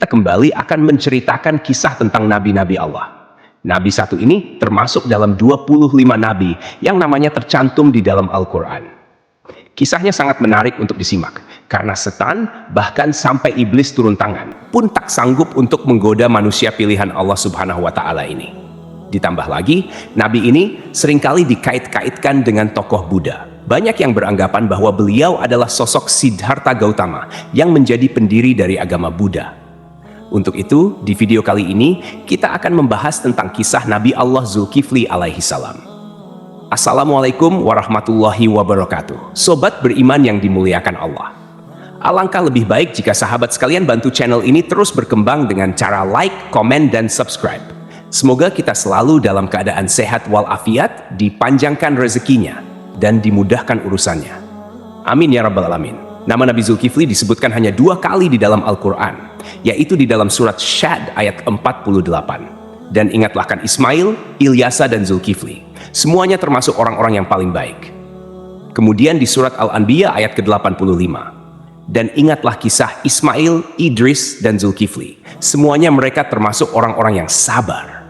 kita kembali akan menceritakan kisah tentang nabi-nabi Allah. Nabi satu ini termasuk dalam 25 nabi yang namanya tercantum di dalam Al-Quran. Kisahnya sangat menarik untuk disimak, karena setan bahkan sampai iblis turun tangan pun tak sanggup untuk menggoda manusia pilihan Allah Subhanahu wa Ta'ala ini. Ditambah lagi, nabi ini seringkali dikait-kaitkan dengan tokoh Buddha. Banyak yang beranggapan bahwa beliau adalah sosok Siddhartha Gautama yang menjadi pendiri dari agama Buddha. Untuk itu, di video kali ini, kita akan membahas tentang kisah Nabi Allah Zulkifli alaihi salam. Assalamualaikum warahmatullahi wabarakatuh. Sobat beriman yang dimuliakan Allah. Alangkah lebih baik jika sahabat sekalian bantu channel ini terus berkembang dengan cara like, komen, dan subscribe. Semoga kita selalu dalam keadaan sehat walafiat, dipanjangkan rezekinya, dan dimudahkan urusannya. Amin ya rabbal alamin. Nama Nabi Zulkifli disebutkan hanya 2 kali di dalam Al-Quran, yaitu di dalam surat Syad ayat 48. Dan ingatlah kan Ismail, Ilyasa, dan Zulkifli. Semuanya termasuk orang-orang yang paling baik. Kemudian di surat Al-Anbiya ayat ke-85. Dan ingatlah kisah Ismail, Idris, dan Zulkifli. Semuanya mereka termasuk orang-orang yang sabar.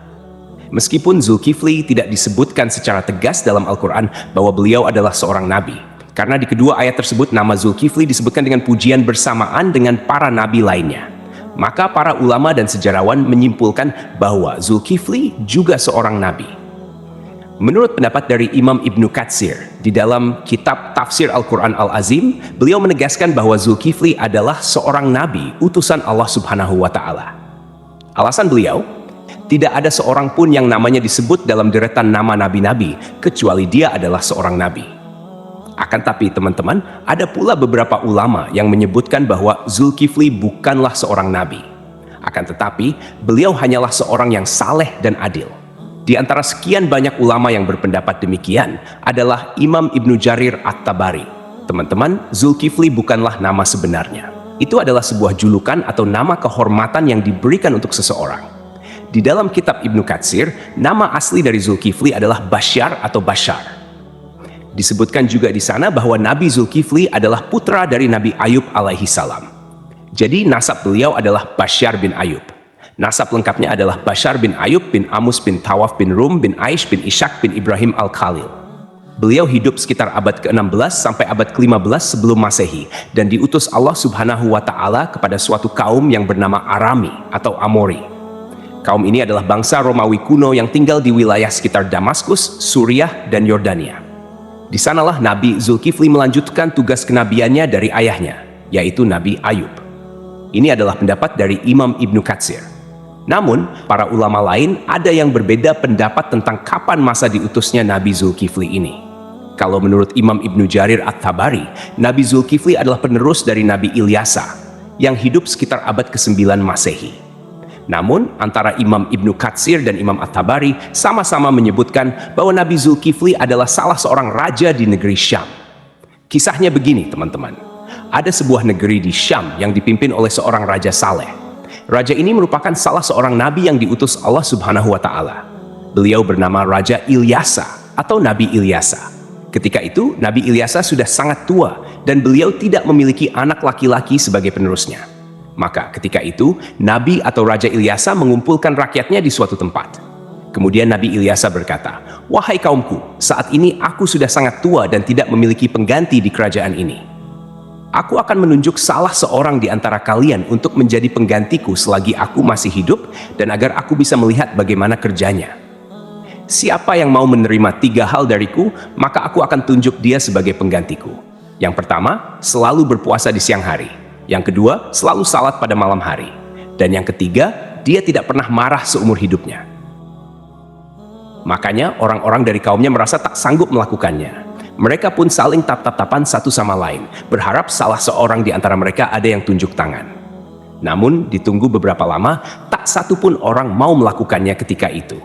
Meskipun Zulkifli tidak disebutkan secara tegas dalam Al-Quran bahwa beliau adalah seorang nabi, karena di kedua ayat tersebut nama Zulkifli disebutkan dengan pujian bersamaan dengan para nabi lainnya. Maka para ulama dan sejarawan menyimpulkan bahwa Zulkifli juga seorang nabi. Menurut pendapat dari Imam Ibnu Katsir, di dalam kitab Tafsir Al-Quran Al-Azim, beliau menegaskan bahwa Zulkifli adalah seorang nabi, utusan Allah Subhanahu wa Ta'ala. Alasan beliau, tidak ada seorang pun yang namanya disebut dalam deretan nama nabi-nabi, kecuali dia adalah seorang nabi. Akan tapi teman-teman, ada pula beberapa ulama yang menyebutkan bahwa Zulkifli bukanlah seorang nabi. Akan tetapi, beliau hanyalah seorang yang saleh dan adil. Di antara sekian banyak ulama yang berpendapat demikian adalah Imam Ibnu Jarir At-Tabari. Teman-teman, Zulkifli bukanlah nama sebenarnya. Itu adalah sebuah julukan atau nama kehormatan yang diberikan untuk seseorang. Di dalam kitab Ibnu Katsir, nama asli dari Zulkifli adalah Basyar atau Bashar. Disebutkan juga di sana bahwa Nabi Zulkifli adalah putra dari Nabi Ayub alaihi salam. Jadi nasab beliau adalah Basyar bin Ayub. Nasab lengkapnya adalah Basyar bin Ayub bin Amus bin Tawaf bin Rum bin Aish bin Ishak bin Ibrahim al-Khalil. Beliau hidup sekitar abad ke-16 sampai abad ke-15 sebelum Masehi dan diutus Allah Subhanahu wa Ta'ala kepada suatu kaum yang bernama Arami atau Amori. Kaum ini adalah bangsa Romawi kuno yang tinggal di wilayah sekitar Damaskus, Suriah, dan Yordania. Di sanalah Nabi Zulkifli melanjutkan tugas kenabiannya dari ayahnya, yaitu Nabi Ayub. Ini adalah pendapat dari Imam Ibnu Katsir. Namun, para ulama lain ada yang berbeda pendapat tentang kapan masa diutusnya Nabi Zulkifli ini. Kalau menurut Imam Ibnu Jarir At-Tabari, Nabi Zulkifli adalah penerus dari Nabi Ilyasa, yang hidup sekitar abad ke-9 Masehi. Namun, antara Imam Ibnu Katsir dan Imam At-Tabari sama-sama menyebutkan bahwa Nabi Zulkifli adalah salah seorang raja di negeri Syam. Kisahnya begini, teman-teman. Ada sebuah negeri di Syam yang dipimpin oleh seorang raja saleh. Raja ini merupakan salah seorang nabi yang diutus Allah Subhanahu wa Ta'ala. Beliau bernama Raja Ilyasa atau Nabi Ilyasa. Ketika itu, Nabi Ilyasa sudah sangat tua dan beliau tidak memiliki anak laki-laki sebagai penerusnya. Maka ketika itu, Nabi atau Raja Ilyasa mengumpulkan rakyatnya di suatu tempat. Kemudian Nabi Ilyasa berkata, "Wahai kaumku, saat ini aku sudah sangat tua dan tidak memiliki pengganti di kerajaan ini. Aku akan menunjuk salah seorang di antara kalian untuk menjadi penggantiku selagi aku masih hidup dan agar aku bisa melihat bagaimana kerjanya. Siapa yang mau menerima 3 hal dariku, maka aku akan tunjuk dia sebagai penggantiku. Yang pertama, selalu berpuasa di siang hari. Yang kedua, selalu salat pada malam hari. Dan yang ketiga, dia tidak pernah marah seumur hidupnya." Makanya orang-orang dari kaumnya merasa tak sanggup melakukannya. Mereka pun saling tap-tap-tapan satu sama lain, berharap salah seorang di antara mereka ada yang tunjuk tangan. Namun, ditunggu beberapa lama, tak satu pun orang mau melakukannya ketika itu.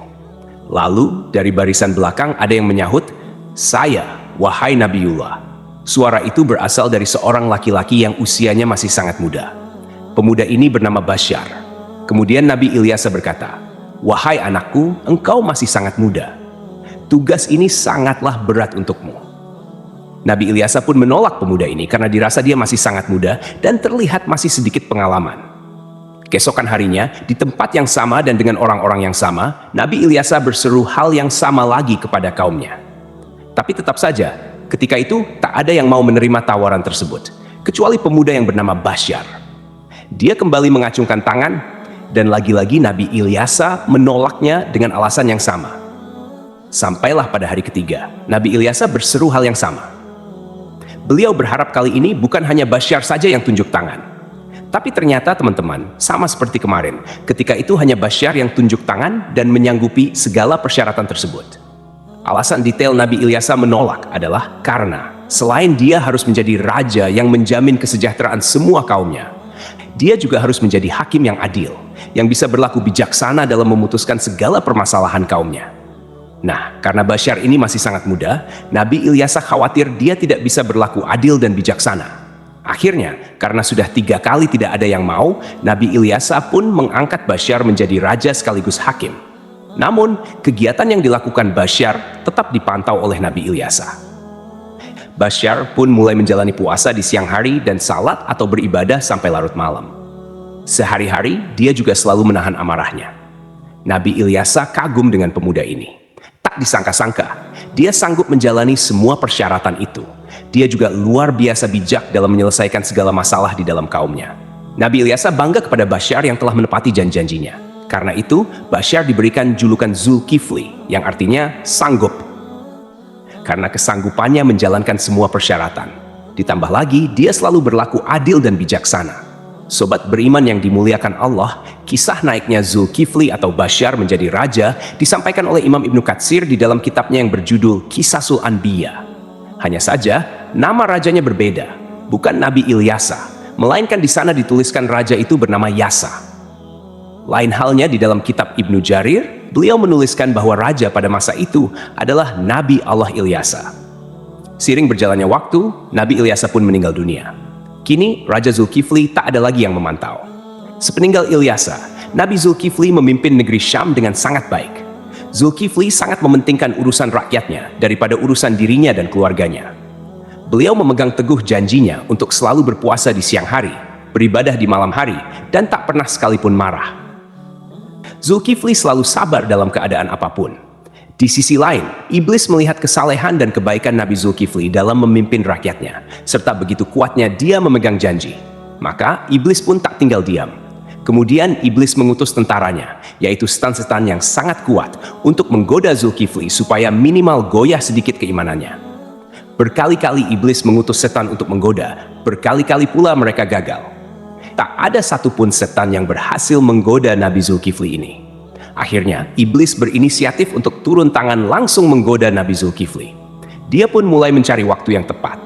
Lalu, dari barisan belakang ada yang menyahut, "Saya, wahai Nabiullah." Suara itu berasal dari seorang laki-laki yang usianya masih sangat muda. Pemuda ini bernama Basyar. Kemudian Nabi Ilyasa berkata, "Wahai anakku, engkau masih sangat muda. Tugas ini sangatlah berat untukmu." Nabi Ilyasa pun menolak pemuda ini karena dirasa dia masih sangat muda dan terlihat masih sedikit pengalaman. Keesokan harinya, di tempat yang sama dan dengan orang-orang yang sama, Nabi Ilyasa berseru hal yang sama lagi kepada kaumnya. Tapi tetap saja, ketika itu tak ada yang mau menerima tawaran tersebut, kecuali pemuda yang bernama Basyar. Dia kembali mengacungkan tangan, dan lagi-lagi Nabi Ilyasa menolaknya dengan alasan yang sama. Sampailah pada hari ketiga, Nabi Ilyasa berseru hal yang sama. Beliau berharap kali ini bukan hanya Basyar saja yang tunjuk tangan. Tapi ternyata teman-teman, sama seperti kemarin, ketika itu hanya Basyar yang tunjuk tangan dan menyanggupi segala persyaratan tersebut. Alasan detail Nabi Ilyasa menolak adalah karena selain dia harus menjadi raja yang menjamin kesejahteraan semua kaumnya, dia juga harus menjadi hakim yang adil, yang bisa berlaku bijaksana dalam memutuskan segala permasalahan kaumnya. Nah, karena Basyar ini masih sangat muda, Nabi Ilyasa khawatir dia tidak bisa berlaku adil dan bijaksana. Akhirnya, karena sudah 3 kali tidak ada yang mau, Nabi Ilyasa pun mengangkat Basyar menjadi raja sekaligus hakim. Namun, kegiatan yang dilakukan Basyar tetap dipantau oleh Nabi Ilyasa. Basyar pun mulai menjalani puasa di siang hari dan salat atau beribadah sampai larut malam. Sehari-hari, dia juga selalu menahan amarahnya. Nabi Ilyasa kagum dengan pemuda ini. Tak disangka-sangka, dia sanggup menjalani semua persyaratan itu. Dia juga luar biasa bijak dalam menyelesaikan segala masalah di dalam kaumnya. Nabi Ilyasa bangga kepada Basyar yang telah menepati janji-janjinya. Karena itu, Basyar diberikan julukan Zulkifli, yang artinya sanggup. Karena kesanggupannya menjalankan semua persyaratan. Ditambah lagi, dia selalu berlaku adil dan bijaksana. Sobat beriman yang dimuliakan Allah, kisah naiknya Zulkifli atau Basyar menjadi raja disampaikan oleh Imam Ibnu Katsir di dalam kitabnya yang berjudul Qisasul Anbiya. Hanya saja, nama rajanya berbeda, bukan Nabi Ilyasa, melainkan di sana dituliskan raja itu bernama Yasa. Lain halnya di dalam kitab Ibnu Jarir, beliau menuliskan bahwa raja pada masa itu adalah Nabi Allah Ilyasa. Seiring berjalannya waktu, Nabi Ilyasa pun meninggal dunia. Kini, Raja Zulkifli tak ada lagi yang memantau. Sepeninggal Ilyasa, Nabi Zulkifli memimpin negeri Syam dengan sangat baik. Zulkifli sangat mementingkan urusan rakyatnya daripada urusan dirinya dan keluarganya. Beliau memegang teguh janjinya untuk selalu berpuasa di siang hari, beribadah di malam hari, dan tak pernah sekalipun marah. Zulkifli selalu sabar dalam keadaan apapun. Di sisi lain, iblis melihat kesalehan dan kebaikan Nabi Zulkifli dalam memimpin rakyatnya, serta begitu kuatnya dia memegang janji. Maka, iblis pun tak tinggal diam. Kemudian, iblis mengutus tentaranya, yaitu setan-setan yang sangat kuat, untuk menggoda Zulkifli supaya minimal goyah sedikit keimanannya. Berkali-kali iblis mengutus setan untuk menggoda, berkali-kali pula mereka gagal. Tak ada satupun setan yang berhasil menggoda Nabi Zulkifli ini. Akhirnya, iblis berinisiatif untuk turun tangan langsung menggoda Nabi Zulkifli. Dia pun mulai mencari waktu yang tepat.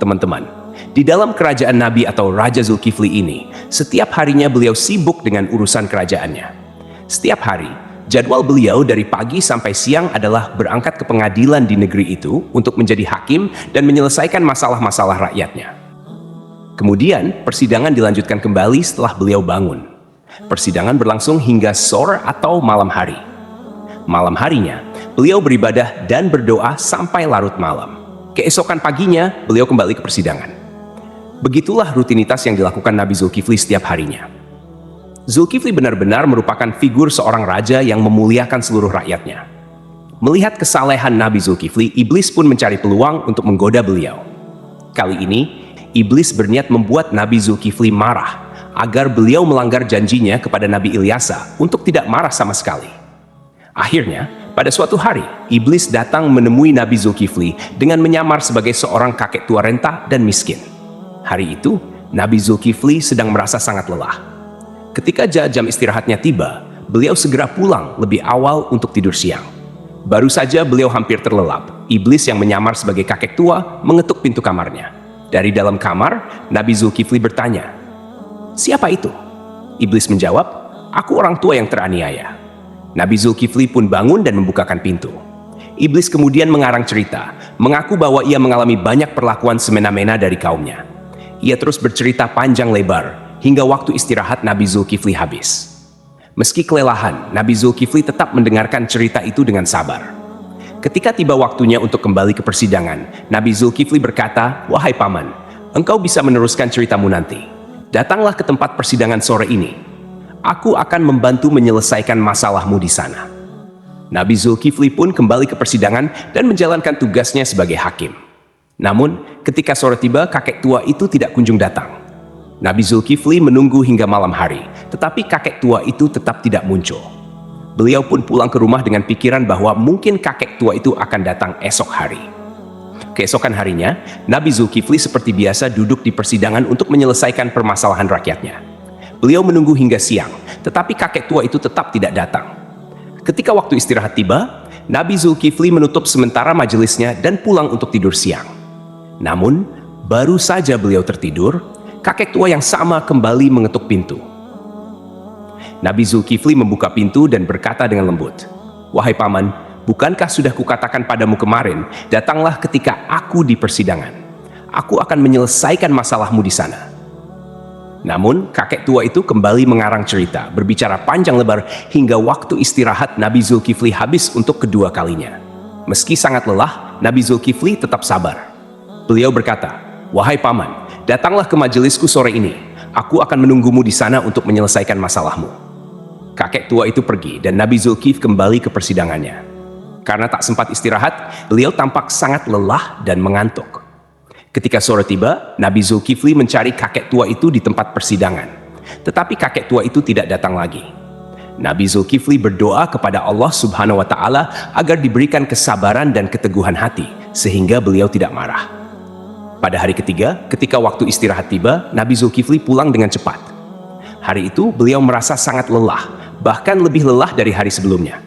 Teman-teman, di dalam kerajaan Nabi atau Raja Zulkifli ini, setiap harinya beliau sibuk dengan urusan kerajaannya. Setiap hari, jadwal beliau dari pagi sampai siang adalah berangkat ke pengadilan di negeri itu untuk menjadi hakim dan menyelesaikan masalah-masalah rakyatnya. Kemudian, persidangan dilanjutkan kembali setelah beliau bangun. Persidangan berlangsung hingga sore atau malam hari. Malam harinya, beliau beribadah dan berdoa sampai larut malam. Keesokan paginya, beliau kembali ke persidangan. Begitulah rutinitas yang dilakukan Nabi Zulkifli setiap harinya. Zulkifli benar-benar merupakan figur seorang raja yang memuliakan seluruh rakyatnya. Melihat kesalehan Nabi Zulkifli, iblis pun mencari peluang untuk menggoda beliau. Kali ini, iblis berniat membuat Nabi Zulkifli marah, agar beliau melanggar janjinya kepada Nabi Ilyasa untuk tidak marah sama sekali. Akhirnya, pada suatu hari, iblis datang menemui Nabi Zulkifli dengan menyamar sebagai seorang kakek tua renta dan miskin. Hari itu, Nabi Zulkifli sedang merasa sangat lelah. Ketika jam istirahatnya tiba, beliau segera pulang lebih awal untuk tidur siang. Baru saja beliau hampir terlelap, iblis yang menyamar sebagai kakek tua mengetuk pintu kamarnya. Dari dalam kamar, Nabi Zulkifli bertanya, "Siapa itu?" Iblis menjawab, "Aku orang tua yang teraniaya." Nabi Zulkifli pun bangun dan membukakan pintu. Iblis kemudian mengarang cerita, mengaku bahwa ia mengalami banyak perlakuan semena-mena dari kaumnya. Ia terus bercerita panjang lebar, hingga waktu istirahat Nabi Zulkifli habis. Meski kelelahan, Nabi Zulkifli tetap mendengarkan cerita itu dengan sabar. Ketika tiba waktunya untuk kembali ke persidangan, Nabi Zulkifli berkata, "Wahai paman, engkau bisa meneruskan ceritamu nanti. Datanglah ke tempat persidangan sore ini. aku akan membantu menyelesaikan masalahmu di sana." Nabi Zulkifli pun kembali ke persidangan dan menjalankan tugasnya sebagai hakim. Namun, ketika sore tiba, kakek tua itu tidak kunjung datang. Nabi Zulkifli menunggu hingga malam hari, tetapi kakek tua itu tetap tidak muncul. Beliau pun pulang ke rumah dengan pikiran bahwa mungkin kakek tua itu akan datang esok hari. Keesokan harinya, Nabi Zulkifli seperti biasa duduk di persidangan untuk menyelesaikan permasalahan rakyatnya. Beliau menunggu hingga siang, tetapi kakek tua itu tetap tidak datang. Ketika waktu istirahat tiba, Nabi Zulkifli menutup sementara majelisnya dan pulang untuk tidur siang. Namun, baru saja beliau tertidur, kakek tua yang sama kembali mengetuk pintu. Nabi Zulkifli membuka pintu dan berkata dengan lembut, "Wahai paman, bukankah sudah kukatakan padamu kemarin, datanglah ketika aku di persidangan. Aku akan menyelesaikan masalahmu di sana." Namun, kakek tua itu kembali mengarang cerita, berbicara panjang lebar hingga waktu istirahat Nabi Zulkifli habis untuk kedua kalinya. Meski sangat lelah, Nabi Zulkifli tetap sabar. Beliau berkata, "Wahai paman, datanglah ke majelisku sore ini. Aku akan menunggumu di sana untuk menyelesaikan masalahmu." Kakek tua itu pergi dan Nabi Zulkifli kembali ke persidangannya. Karena tak sempat istirahat, beliau tampak sangat lelah dan mengantuk. Ketika sore tiba, Nabi Zulkifli mencari kakek tua itu di tempat persidangan. Tetapi kakek tua itu tidak datang lagi. Nabi Zulkifli berdoa kepada Allah Subhanahu wa Ta'ala agar diberikan kesabaran dan keteguhan hati, sehingga beliau tidak marah. Pada hari ketiga, ketika waktu istirahat tiba, Nabi Zulkifli pulang dengan cepat. Hari itu, beliau merasa sangat lelah, bahkan lebih lelah dari hari sebelumnya.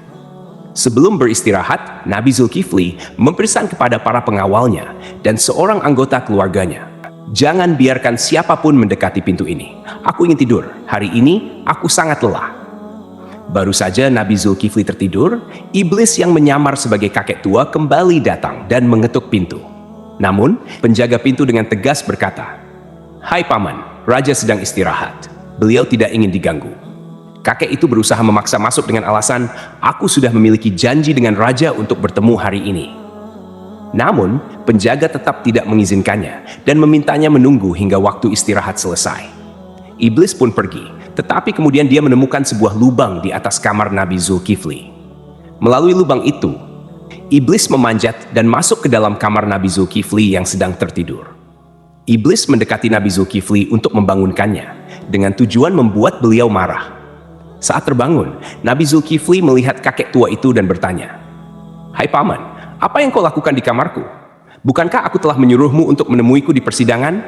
Sebelum beristirahat, Nabi Zulkifli mempesan kepada para pengawalnya dan seorang anggota keluarganya, "Jangan biarkan siapapun mendekati pintu ini. Aku ingin tidur. Hari ini aku sangat lelah." Baru saja Nabi Zulkifli tertidur, iblis yang menyamar sebagai kakek tua kembali datang dan mengetuk pintu. Namun, penjaga pintu dengan tegas berkata, "Hai paman, raja sedang istirahat. Beliau tidak ingin diganggu." Kakek itu berusaha memaksa masuk dengan alasan, "Aku sudah memiliki janji dengan raja untuk bertemu hari ini." Namun, penjaga tetap tidak mengizinkannya dan memintanya menunggu hingga waktu istirahat selesai. Iblis pun pergi, tetapi kemudian dia menemukan sebuah lubang di atas kamar Nabi Zulkifli. Melalui lubang itu, iblis memanjat dan masuk ke dalam kamar Nabi Zulkifli yang sedang tertidur. Iblis mendekati Nabi Zulkifli untuk membangunkannya, dengan tujuan membuat beliau marah. Saat terbangun, Nabi Zulkifli melihat kakek tua itu dan bertanya, "Hai paman, apa yang kau lakukan di kamarku? Bukankah aku telah menyuruhmu untuk menemuiku di persidangan?"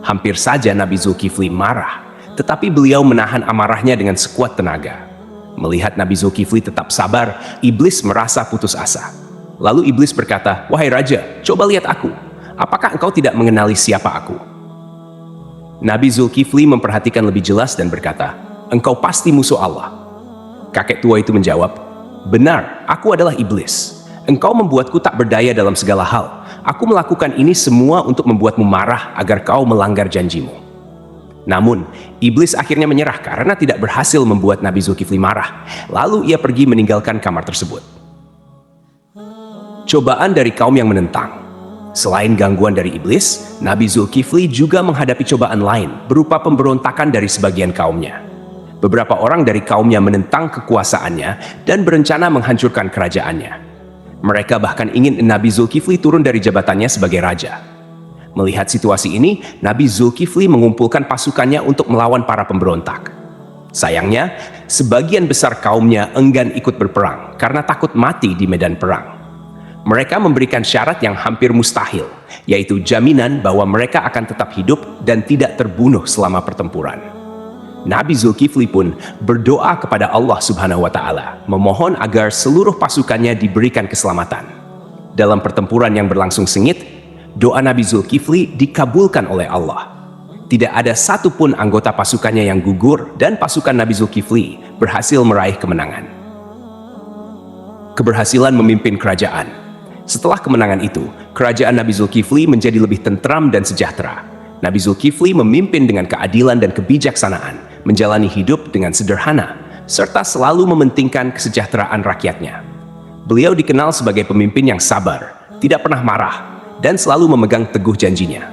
Hampir saja Nabi Zulkifli marah, tetapi beliau menahan amarahnya dengan sekuat tenaga. Melihat Nabi Zulkifli tetap sabar, iblis merasa putus asa. Lalu iblis berkata, "Wahai raja, coba lihat aku. Apakah engkau tidak mengenali siapa aku?" Nabi Zulkifli memperhatikan lebih jelas dan berkata, "Engkau pasti musuh Allah." Kakek tua itu menjawab, "Benar, aku adalah iblis. Engkau membuatku tak berdaya dalam segala hal. Aku melakukan ini semua untuk membuatmu marah agar kau melanggar janjimu." Namun, iblis akhirnya menyerah karena tidak berhasil membuat Nabi Zulkifli marah. Lalu ia pergi meninggalkan kamar tersebut. Cobaan dari kaum yang menentang. Selain gangguan dari iblis, Nabi Zulkifli juga menghadapi cobaan lain berupa pemberontakan dari sebagian kaumnya. Beberapa orang dari kaumnya menentang kekuasaannya dan berencana menghancurkan kerajaannya. Mereka bahkan ingin Nabi Zulkifli turun dari jabatannya sebagai raja. Melihat situasi ini, Nabi Zulkifli mengumpulkan pasukannya untuk melawan para pemberontak. Sayangnya, sebagian besar kaumnya enggan ikut berperang karena takut mati di medan perang. Mereka memberikan syarat yang hampir mustahil, yaitu jaminan bahwa mereka akan tetap hidup dan tidak terbunuh selama pertempuran. Nabi Zulkifli pun berdoa kepada Allah Subhanahu wa Ta'ala, memohon agar seluruh pasukannya diberikan keselamatan. Dalam pertempuran yang berlangsung sengit, doa Nabi Zulkifli dikabulkan oleh Allah. Tidak ada satupun anggota pasukannya yang gugur dan pasukan Nabi Zulkifli berhasil meraih kemenangan. Keberhasilan memimpin kerajaan. Setelah kemenangan itu, kerajaan Nabi Zulkifli menjadi lebih tentram dan sejahtera. Nabi Zulkifli memimpin dengan keadilan dan kebijaksanaan, menjalani hidup dengan sederhana, serta selalu mementingkan kesejahteraan rakyatnya. Beliau dikenal sebagai pemimpin yang sabar, tidak pernah marah, dan selalu memegang teguh janjinya.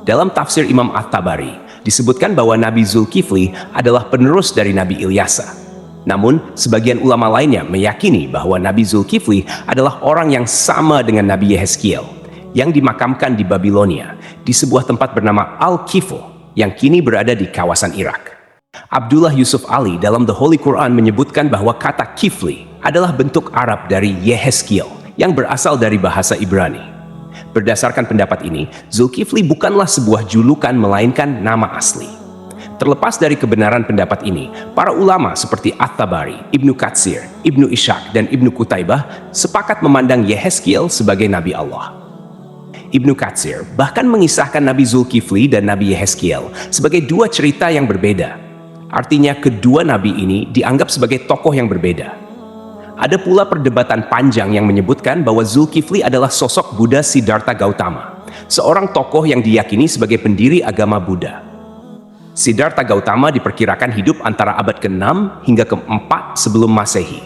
Dalam tafsir Imam At-Tabari, disebutkan bahwa Nabi Zulkifli adalah penerus dari Nabi Ilyasa. Namun, sebagian ulama lainnya meyakini bahwa Nabi Zulkifli adalah orang yang sama dengan Nabi Yehezkiel, yang dimakamkan di Babilonia, di sebuah tempat bernama Al-Kifl, yang kini berada di kawasan Irak. Abdullah Yusuf Ali dalam The Holy Quran menyebutkan bahwa kata Kifli adalah bentuk Arab dari Yehezkiel, yang berasal dari bahasa Ibrani. Berdasarkan pendapat ini, Zulkifli bukanlah sebuah julukan melainkan nama asli. Terlepas dari kebenaran pendapat ini, para ulama seperti At-Tabari, Ibnu Katsir, Ibnu Ishaq, dan Ibnu Qutaibah sepakat memandang Yehezkiel sebagai Nabi Allah. Ibnu Katsir bahkan mengisahkan Nabi Zulkifli dan Nabi Yehezkiel sebagai dua cerita yang berbeda. Artinya kedua nabi ini dianggap sebagai tokoh yang berbeda. Ada pula perdebatan panjang yang menyebutkan bahwa Zulkifli adalah sosok Buddha Siddhartha Gautama, seorang tokoh yang diyakini sebagai pendiri agama Buddha. Siddhartha Gautama diperkirakan hidup antara abad ke-6 hingga ke-4 sebelum Masehi.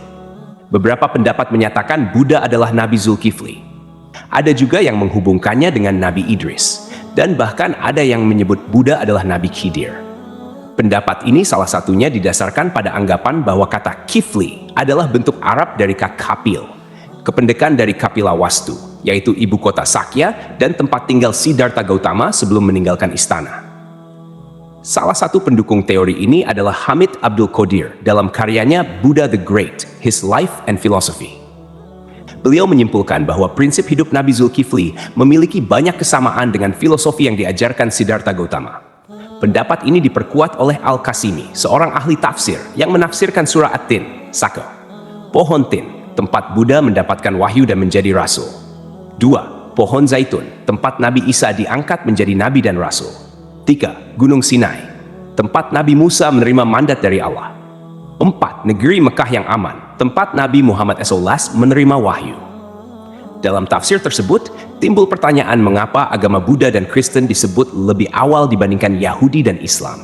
Beberapa pendapat menyatakan Buddha adalah Nabi Zulkifli. Ada juga yang menghubungkannya dengan Nabi Idris, dan bahkan ada yang menyebut Buddha adalah Nabi Khidir. Pendapat ini salah satunya didasarkan pada anggapan bahwa kata Kifli adalah bentuk Arab dari kata Kapil, kependekan dari Kapila Wastu, yaitu ibu kota Sakya dan tempat tinggal Siddhartha Gautama sebelum meninggalkan istana. Salah satu pendukung teori ini adalah Hamid Abdul Qadir dalam karyanya Buddha the Great, His Life and Philosophy. Beliau menyimpulkan bahwa prinsip hidup Nabi Zulkifli memiliki banyak kesamaan dengan filosofi yang diajarkan Siddhartha Gautama. Pendapat ini diperkuat oleh Al-Qasimi, seorang ahli tafsir yang menafsirkan surah At-Tin, Saka. Pohon Tin, tempat Buddha mendapatkan wahyu dan menjadi rasul. 2. Pohon Zaitun, tempat Nabi Isa diangkat menjadi nabi dan rasul. 3. Gunung Sinai, tempat Nabi Musa menerima mandat dari Allah. 4. Negeri Mekah yang aman, tempat Nabi Muhammad SAW menerima wahyu. Dalam tafsir tersebut, timbul pertanyaan mengapa agama Buddha dan Kristen disebut lebih awal dibandingkan Yahudi dan Islam.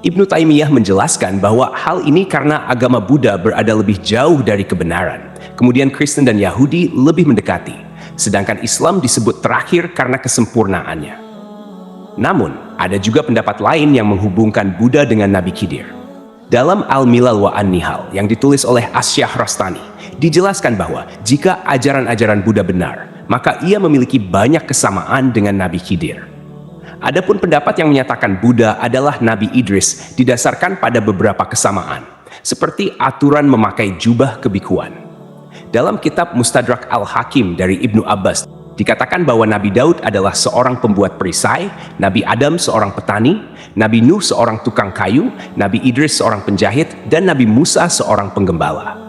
Ibnu Taimiyah menjelaskan bahwa hal ini karena agama Buddha berada lebih jauh dari kebenaran, kemudian Kristen dan Yahudi lebih mendekati, sedangkan Islam disebut terakhir karena kesempurnaannya. Namun, ada juga pendapat lain yang menghubungkan Buddha dengan Nabi Khidir. Dalam Al-Milal wa An-Nihal yang ditulis oleh Asy-Syahrastani, dijelaskan bahwa jika ajaran-ajaran Buddha benar, maka ia memiliki banyak kesamaan dengan Nabi Khidir. Adapun pendapat yang menyatakan Buddha adalah Nabi Idris didasarkan pada beberapa kesamaan, seperti aturan memakai jubah kebikuan. Dalam kitab Mustadrak Al-Hakim dari Ibnu Abbas, dikatakan bahwa Nabi Daud adalah seorang pembuat perisai, Nabi Adam seorang petani, Nabi Nuh seorang tukang kayu, Nabi Idris seorang penjahit, dan Nabi Musa seorang penggembala.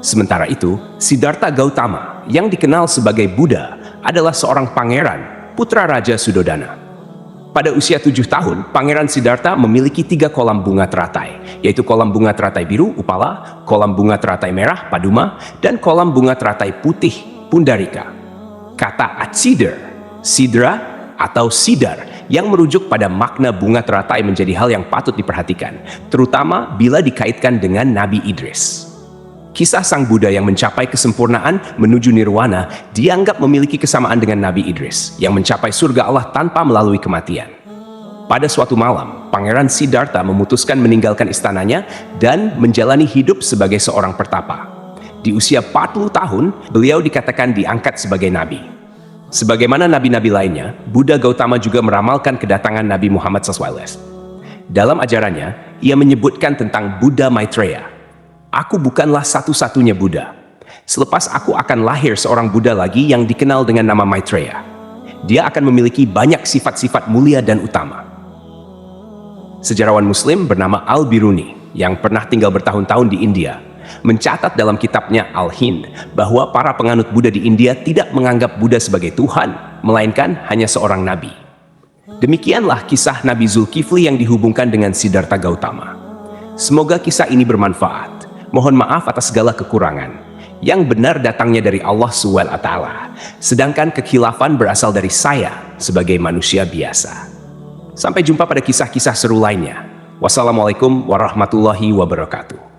Sementara itu, Siddhartha Gautama yang dikenal sebagai Buddha adalah seorang pangeran, putra Raja Sudodana. Pada usia 7 tahun, Pangeran Siddhartha memiliki 3 kolam bunga teratai, yaitu kolam bunga teratai biru, Upala, kolam bunga teratai merah, Paduma, dan kolam bunga teratai putih, Pundarika. Kata Atsidar, Sidra, atau Sidar yang merujuk pada makna bunga teratai menjadi hal yang patut diperhatikan, terutama bila dikaitkan dengan Nabi Idris. Kisah sang Buddha yang mencapai kesempurnaan menuju nirwana dianggap memiliki kesamaan dengan Nabi Idris yang mencapai surga Allah tanpa melalui kematian. Pada suatu malam, Pangeran Siddhartha memutuskan meninggalkan istananya dan menjalani hidup sebagai seorang pertapa. Di usia 40 tahun, beliau dikatakan diangkat sebagai nabi. Sebagaimana nabi-nabi lainnya, Buddha Gautama juga meramalkan kedatangan Nabi Muhammad SAW. Dalam ajarannya, ia menyebutkan tentang Buddha Maitreya. Aku bukanlah satu-satunya Buddha. Selepas aku akan lahir seorang Buddha lagi yang dikenal dengan nama Maitreya. Dia akan memiliki banyak sifat-sifat mulia dan utama. Sejarawan Muslim bernama Al-Biruni yang pernah tinggal bertahun-tahun di India mencatat dalam kitabnya Al-Hind bahwa para penganut Buddha di India tidak menganggap Buddha sebagai Tuhan, melainkan hanya seorang nabi. Demikianlah kisah Nabi Zulkifli yang dihubungkan dengan Siddhartha Gautama. Semoga kisah ini bermanfaat. Mohon maaf atas segala kekurangan. Yang benar datangnya dari Allah SWT, sedangkan kekhilafan berasal dari saya sebagai manusia biasa. Sampai jumpa pada kisah-kisah seru lainnya. Wassalamualaikum warahmatullahi wabarakatuh.